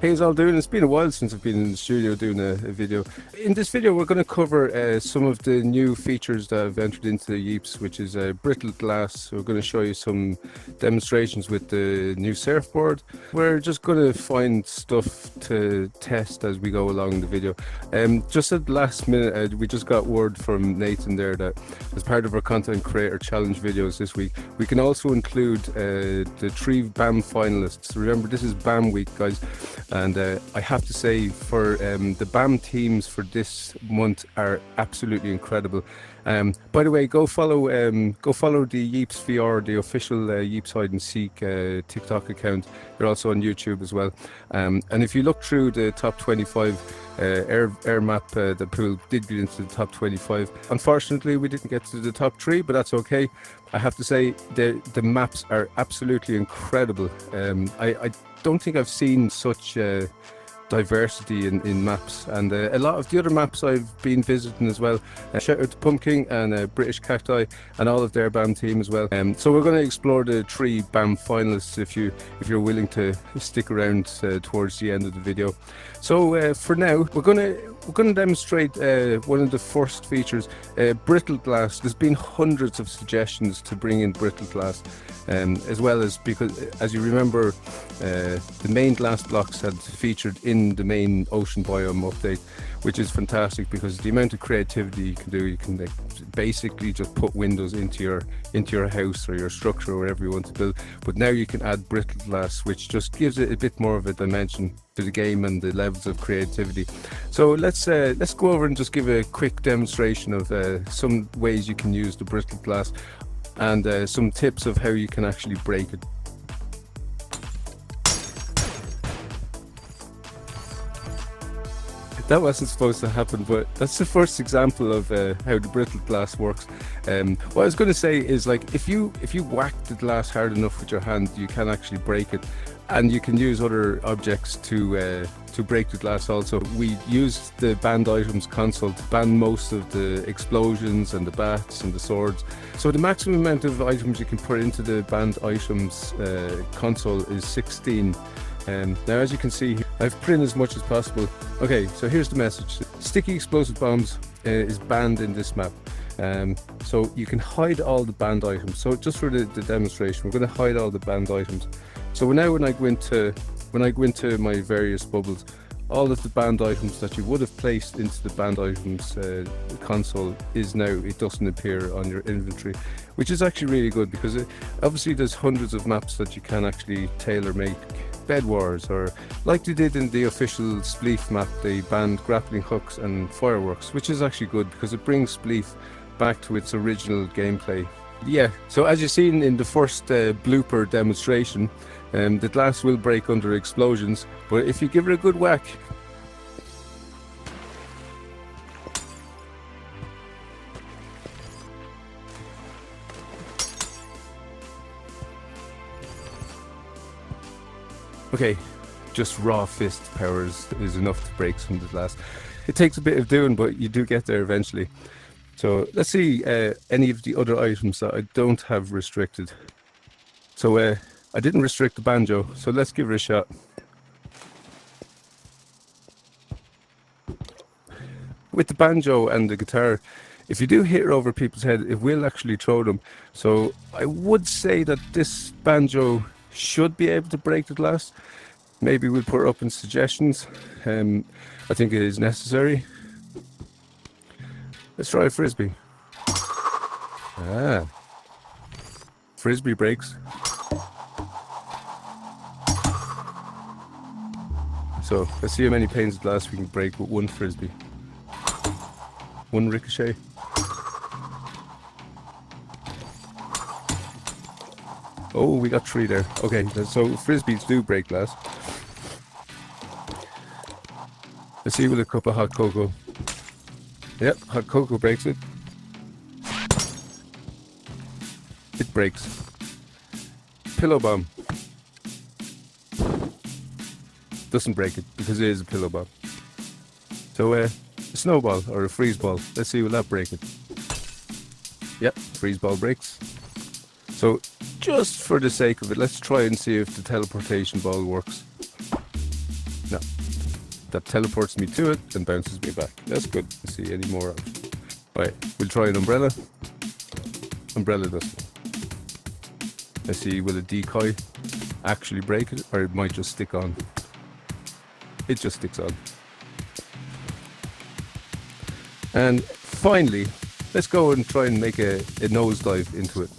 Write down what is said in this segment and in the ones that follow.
Hey, how's all doing? It's been a while since I've been in the studio doing a video. In this video, we're going to cover some of the new features that have entered into the Yeeps, which is brittle glass. So we're going to show you some demonstrations with the new surfboard. We're just going to find stuff to test as we go along the video. Just at the last minute, we just got word from Nathan there that as part of our content creator challenge videos this week, we can also include the 3 BAM finalists. Remember, this is BAM week, guys. And I have to say, for the BAM teams for this month are absolutely incredible. By the way, go follow the Yeeps VR, the official Yeeps Hide and Seek TikTok account. They're also on YouTube as well. And if you look through the top 25, air map, the pool did get into the top 25. Unfortunately, we didn't get to the top 3, but that's okay. I have to say the maps are absolutely incredible. I don't think I've seen such diversity in maps, and a lot of the other maps I've been visiting as well. Shout out to Pumpkin and British Cacti and all of their BAM team as well. So we're going to explore the 3 BAM finalists if you're willing to stick around towards the end of the video. So for now, we're going to demonstrate one of the first features, brittle glass. There's been hundreds of suggestions to bring in brittle glass, as well as, because as you remember, the main glass blocks had featured in the main ocean biome update, which is fantastic because the amount of creativity you can do, you can basically just put windows into your house or your structure or whatever you want to build. But now you can add brittle glass, which just gives it a bit more of a dimension to the game and the levels of creativity. So let's go over and just give a quick demonstration of some ways you can use the brittle glass and some tips of how you can actually break it. That wasn't supposed to happen, but that's the first example of how the brittle glass works. What I was going to say is, like, if you whack the glass hard enough with your hand, you can actually break it, and you can use other objects to break the glass also. We used the banned items console to ban most of the explosions and the bats and the swords. So the maximum amount of items you can put into the banned items console is 16. Now, as you can see, I've put in as much as possible. Okay, so here's the message. Sticky explosive bombs is banned in this map. So you can hide all the banned items. So just for the demonstration, we're going to hide all the banned items. So now when I go into my various bubbles, all of the banned items that you would have placed into the banned items console is now, it doesn't appear on your inventory, which is actually really good because obviously there's hundreds of maps that you can actually tailor make. Bed Wars, or like they did in the official Spleef map, they banned grappling hooks and fireworks, which is actually good because it brings Spleef back to its original gameplay. Yeah, so as you've seen in the first blooper demonstration, the glass will break under explosions, but if you give it a good whack, okay, just raw fist power is enough to break some of the glass. It takes a bit of doing, but you do get there eventually. So let's see any of the other items that I don't have restricted. So I didn't restrict the banjo, so let's give it a shot. With the banjo and the guitar, if you do hit it over people's head, it will actually throw them. So I would say that this banjo should be able to break the glass. Maybe we'll put it up in suggestions. I think it is necessary. Let's try a frisbee. Frisbee breaks. So let's see how many panes of glass we can break with one frisbee. One ricochet. Oh, we got 3 there. Okay, so frisbees do break glass. Let's see with a cup of hot cocoa. Yep, hot cocoa breaks it. It breaks. Pillow bomb. Doesn't break it because it is a pillow bomb. So a snowball or a freeze ball. Let's see, will that break it? Yep, freeze ball breaks. So just for the sake of it, let's try and see if the teleportation ball works. No, that teleports me to it and bounces me back. That's good. Let's see any more of it. Right, we'll try an umbrella. Umbrella doesn't. Let's see, will a decoy actually break it, or it might just stick on? It just sticks on. And finally, let's go and try and make a nosedive into it.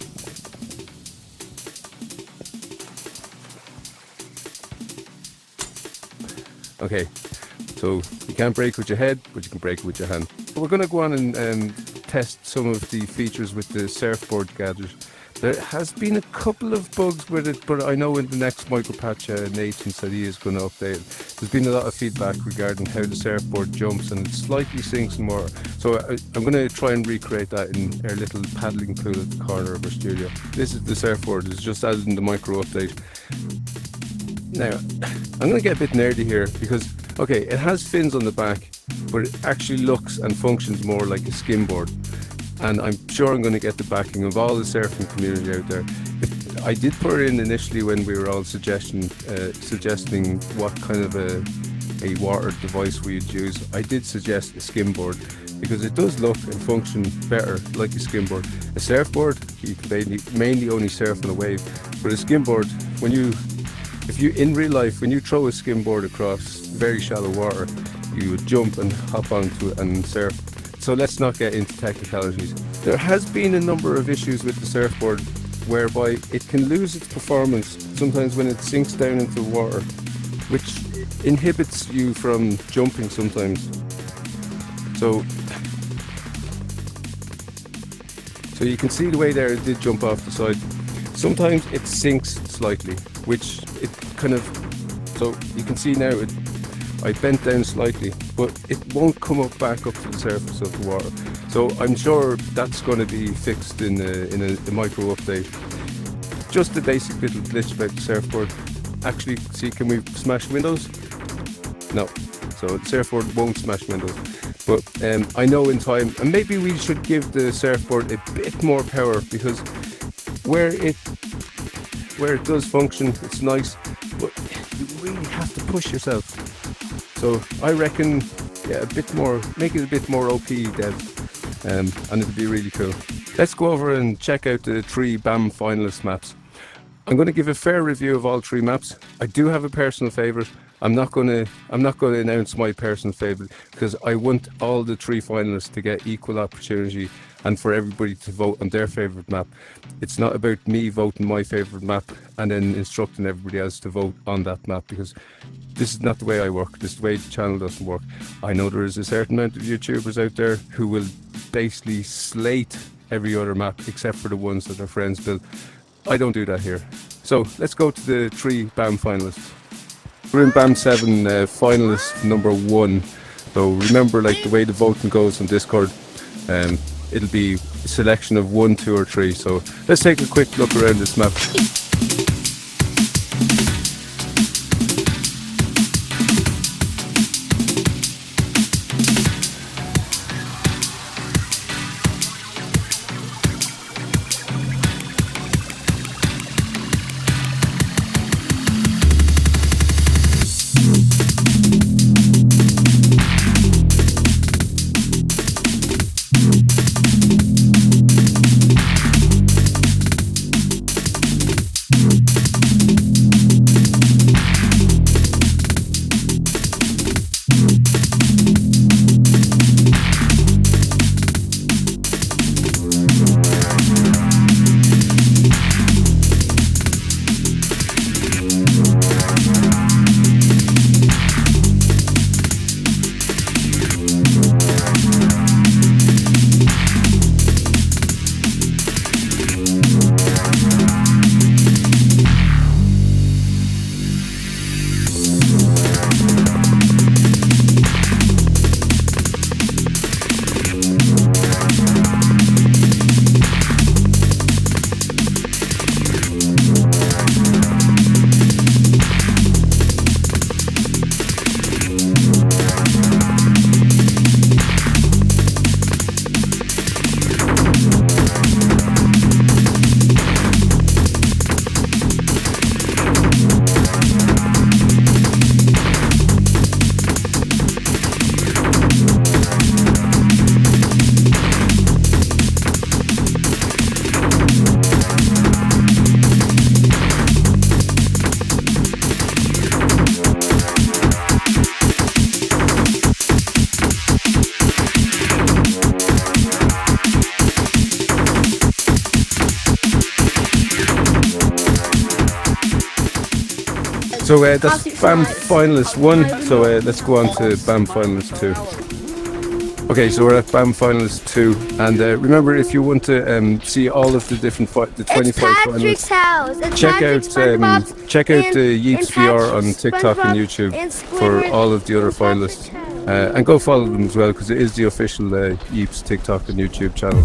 Okay, so you can't break with your head, but you can break it with your hand. We're going to go on and test some of the features with the surfboard gathers. There has been a couple of bugs with it, but I know in the next micropatch Nathan said he is going to update it. There's been a lot of feedback regarding how the surfboard jumps and it slightly sinks in water. So I'm going to try and recreate that in our little paddling pool at the corner of our studio. This is the surfboard, it's just added in the micro update. Now, I'm going to get a bit nerdy here because, okay, it has fins on the back, but it actually looks and functions more like a skimboard. And I'm sure I'm going to get the backing of all the surfing community out there. I did put it in initially when we were all suggesting what kind of a water device we'd use. I did suggest a skimboard because it does look and function better like a skimboard. A surfboard, you can mainly only surf on a wave, but a skimboard, in real life, when you throw a skimboard across very shallow water, you would jump and hop onto it and surf. So let's not get into technicalities. There has been a number of issues with the surfboard whereby it can lose its performance sometimes when it sinks down into water, which inhibits you from jumping sometimes. So you can see the way there it did jump off the side. Sometimes it sinks slightly, which it kind of, so you can see now I bent down slightly, but it won't come up back up to the surface of the water. So I'm sure that's going to be fixed in a micro update. Just a basic little glitch about the surfboard. Actually, see, can we smash windows? No. So the surfboard won't smash windows. But I know in time, and maybe we should give the surfboard a bit more power, because where it does function, it's nice, but you really have to push yourself. So I reckon, yeah, a bit more, make it a bit more OP, Dev, and it'll be really cool. Let's go over and check out the 3 BAM finalist maps. I'm going to give a fair review of all 3 maps. I do have a personal favourite. I'm not going to announce my personal favourite because I want all the 3 finalists to get equal opportunity and for everybody to vote on their favourite map. It's not about me voting my favourite map and then instructing everybody else to vote on that map, because this is not the way I work. This is the way the channel doesn't work. I know there is a certain amount of YouTubers out there who will basically slate every other map except for the ones that their friends build. I don't do that here. So let's go to the 3 BAM finalists. We're in BAM 7 finalist number 1. So remember, like the way the voting goes on Discord, it'll be a selection of 1, 2 or 3. So let's take a quick look around this map. So that's BAM Finalist 1, so let's go on to BAM Finalist 2. Okay, so we're at BAM Finalist 2, and remember, if you want to see all of the different the 25 finalists, check out the Yeeps VR on TikTok and YouTube for all of the other finalists, and go follow them as well, because it is the official Yeeps TikTok and YouTube channel.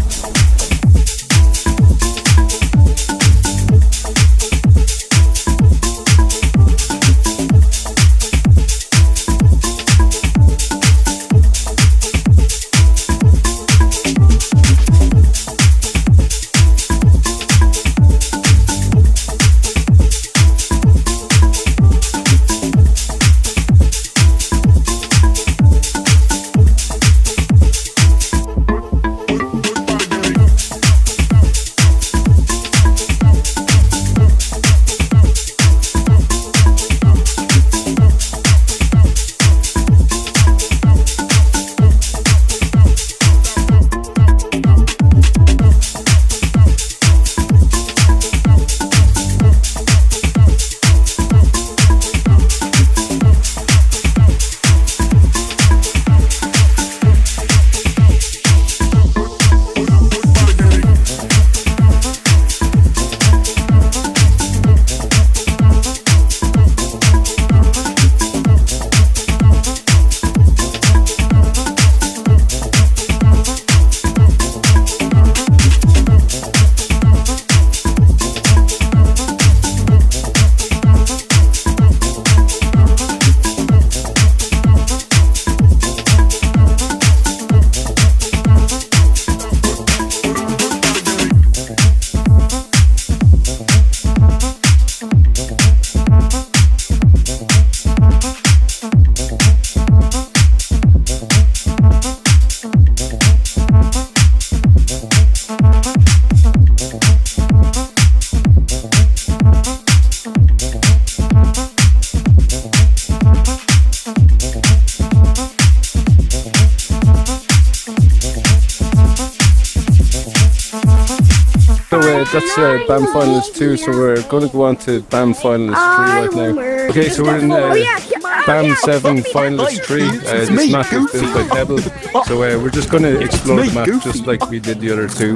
That's BAM Finalist 2, so we're going to go on to BAM Finalist 3 right now. Okay, so we're in BAM 7 Finalist 3. This map is built by Pebble, so we're just going to explore the map just like we did the other two.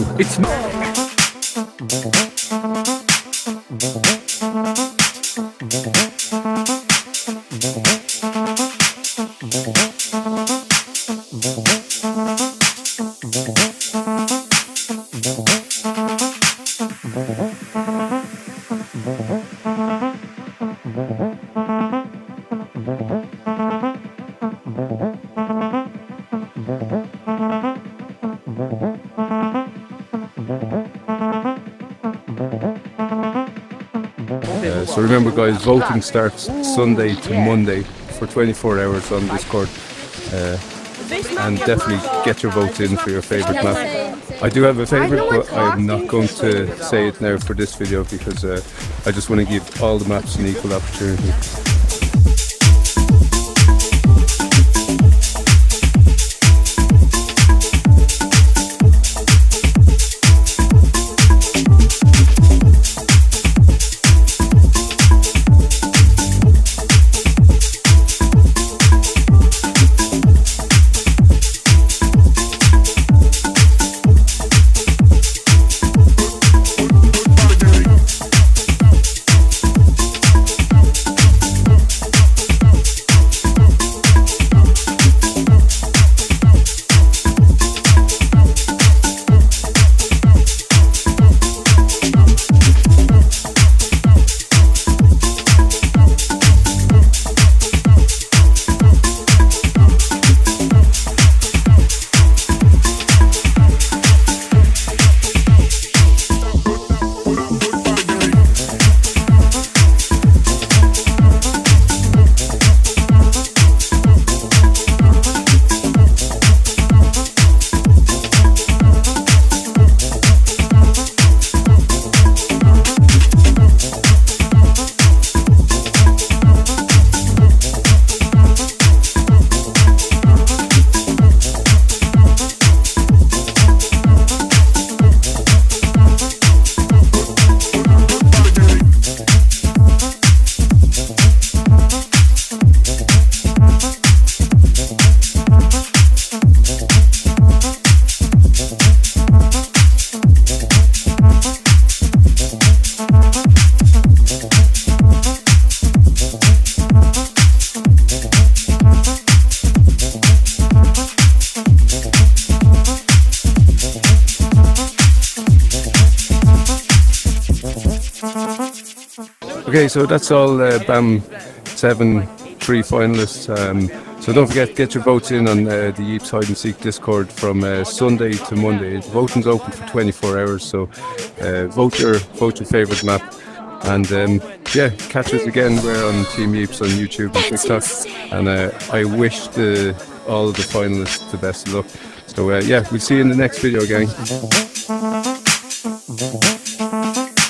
So remember guys, voting starts Sunday to Monday for 24 hours on Discord, and definitely get your votes in for your favourite map. I do have a favourite, but I'm not going to say it now for this video because I just want to give all the maps an equal opportunity. Okay, so that's all BAM 7 3 finalists. So don't forget, get your votes in on the Yeeps Hide and Seek Discord from Sunday to Monday. Voting's open for 24 hours, so vote your favourite map. And yeah, catch us again. We're on Team Yeeps on YouTube and TikTok. And I wish all of the finalists the best of luck. So yeah, we'll see you in the next video, gang.